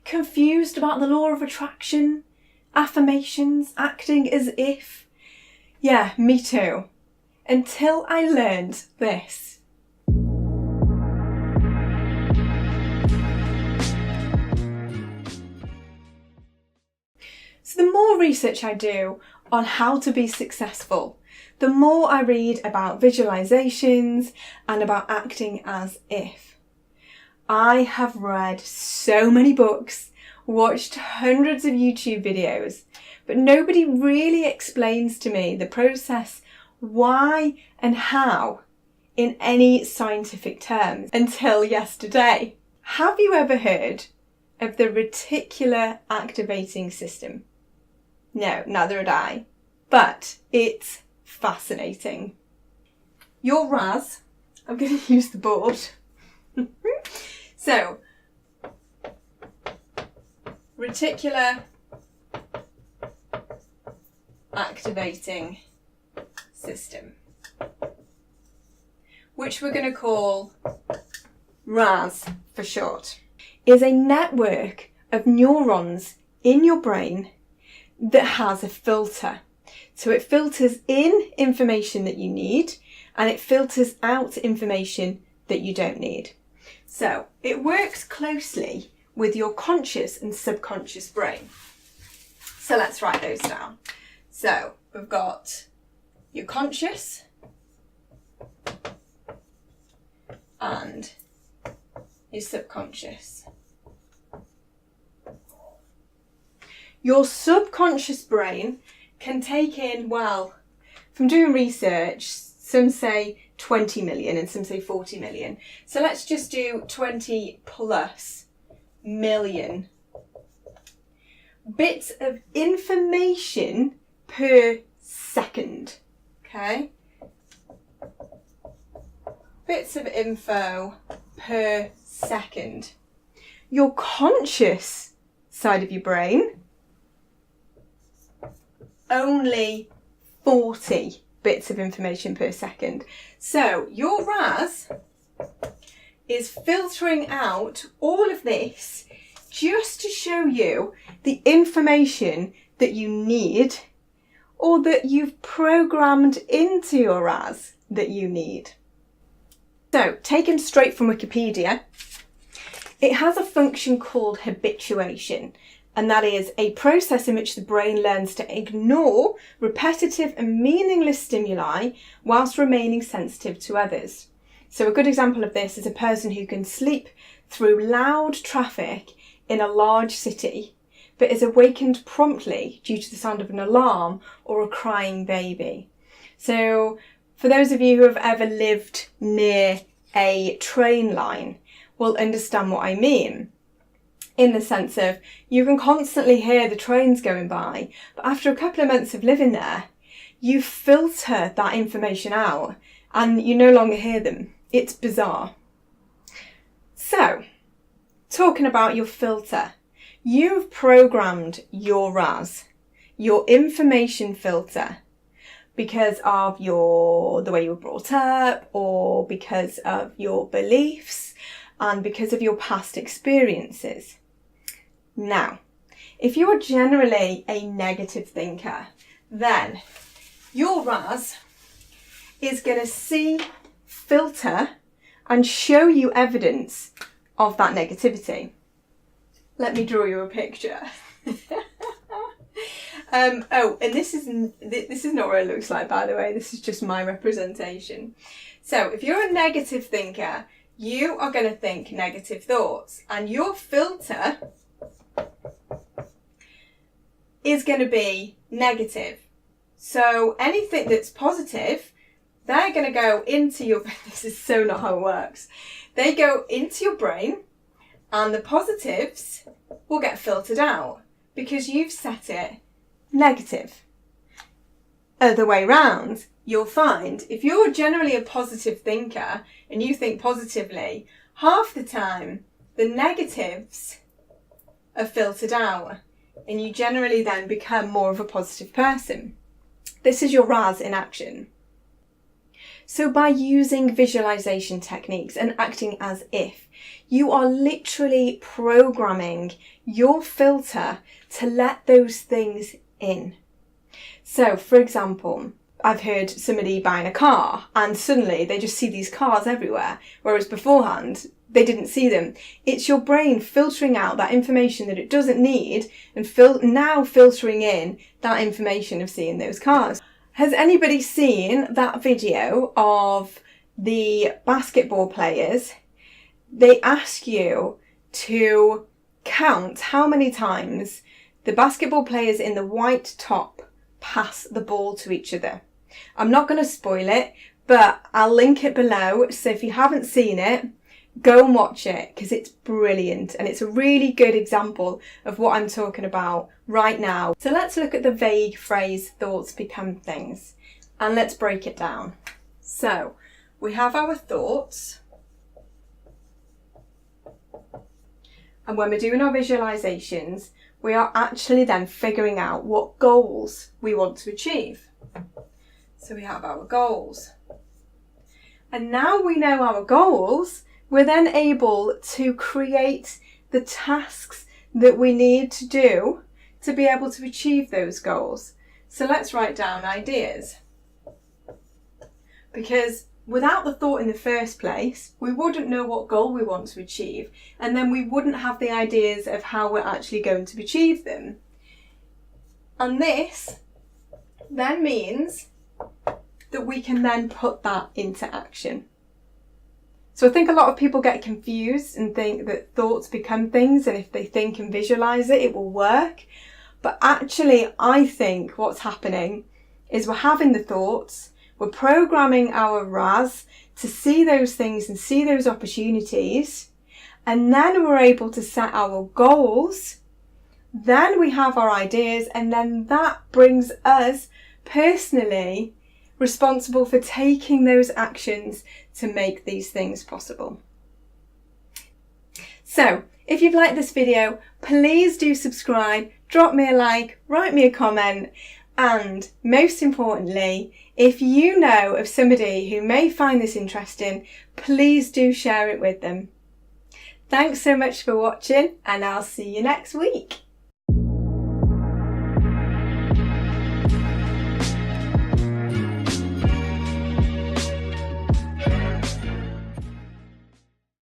Confused about the law of attraction? Affirmations? Acting as if? Yeah, me too. Until I learned this. So the more research I do on how to be successful, the more I read about visualizations and about acting as if. I have read so many books, watched hundreds of YouTube videos, but nobody really explains to me the process, why and how, in any scientific terms, until yesterday. Have you ever heard of the reticular activating system? No, neither had I, but it's fascinating. Your RAS, I'm going to use the board. So, reticular activating system, which we're going to call RAS for short, is a network of neurons in your brain that has a filter. So it filters in information that you need and it filters out information that you don't need. So it works closely with your conscious and subconscious brain. So let's write those down. So we've got your conscious and your subconscious. Your subconscious brain can take in, well, from doing research, some say 20 million and some say 40 million. So let's just do 20 plus million bits of information per second, okay? Bits of info per second. Your conscious side of your brain, only 40 bits of information per second. So your RAS is filtering out all of this just to show you the information that you need or that you've programmed into your RAS that you need. So, taken straight from Wikipedia, it has a function called habituation, and that is a process in which the brain learns to ignore repetitive and meaningless stimuli whilst remaining sensitive to others. So a good example of this is a person who can sleep through loud traffic in a large city, but is awakened promptly due to the sound of an alarm or a crying baby. So for those of you who have ever lived near a train line will understand what I mean. In the sense of, you can constantly hear the trains going by, but after a couple of months of living there, you filter that information out and you no longer hear them. It's bizarre. So, talking about your filter, you've programmed your RAS, your information filter, because of the way you were brought up, or because of your beliefs, and because of your past experiences. Now, if you are generally a negative thinker, then your RAS is going to see, filter, and show you evidence of that negativity. Let me draw you a picture. And this is not what it looks like, by the way. This is just my representation. So if you're a negative thinker, you are going to think negative thoughts, and your filter is going to be negative. So anything that's positive, they're going to go into your, this is so not how it works. They go into your brain and the positives will get filtered out because you've set it negative. Other way round, you'll find if you're generally a positive thinker and you think positively, half the time the negatives are filtered out and you generally then become more of a positive person. This is your RAS in action. So by using visualization techniques and acting as if, you are literally programming your filter to let those things in. So for example, I've heard somebody buying a car and suddenly they just see these cars everywhere, whereas beforehand they didn't see them. It's your brain filtering out that information that it doesn't need and now filtering in that information of seeing those cars. Has anybody seen that video of the basketball players? They ask you to count how many times the basketball players in the white top pass the ball to each other. I'm not going to spoil it, but I'll link it below. So if you haven't seen it, go and watch it because it's brilliant and it's a really good example of what I'm talking about right now. So let's look at the vague phrase, thoughts become things, and let's break it down. So we have our thoughts, and when we're doing our visualizations, we are actually then figuring out what goals we want to achieve. So we have our goals. And now we know our goals, we're then able to create the tasks that we need to do to be able to achieve those goals. So let's write down ideas. Because without the thought in the first place, we wouldn't know what goal we want to achieve, and then we wouldn't have the ideas of how we're actually going to achieve them. And this then means that we can then put that into action. So I think a lot of people get confused and think that thoughts become things, and if they think and visualize it, it will work. But actually, I think what's happening is we're having the thoughts, we're programming our RAS to see those things and see those opportunities, and then we're able to set our goals. Then we have our ideas, and then that brings us personally responsible for taking those actions to make these things possible. So if you've liked this video, please do subscribe, drop me a like, write me a comment, and most importantly, if you know of somebody who may find this interesting, please do share it with them. Thanks so much for watching, and I'll see you next week.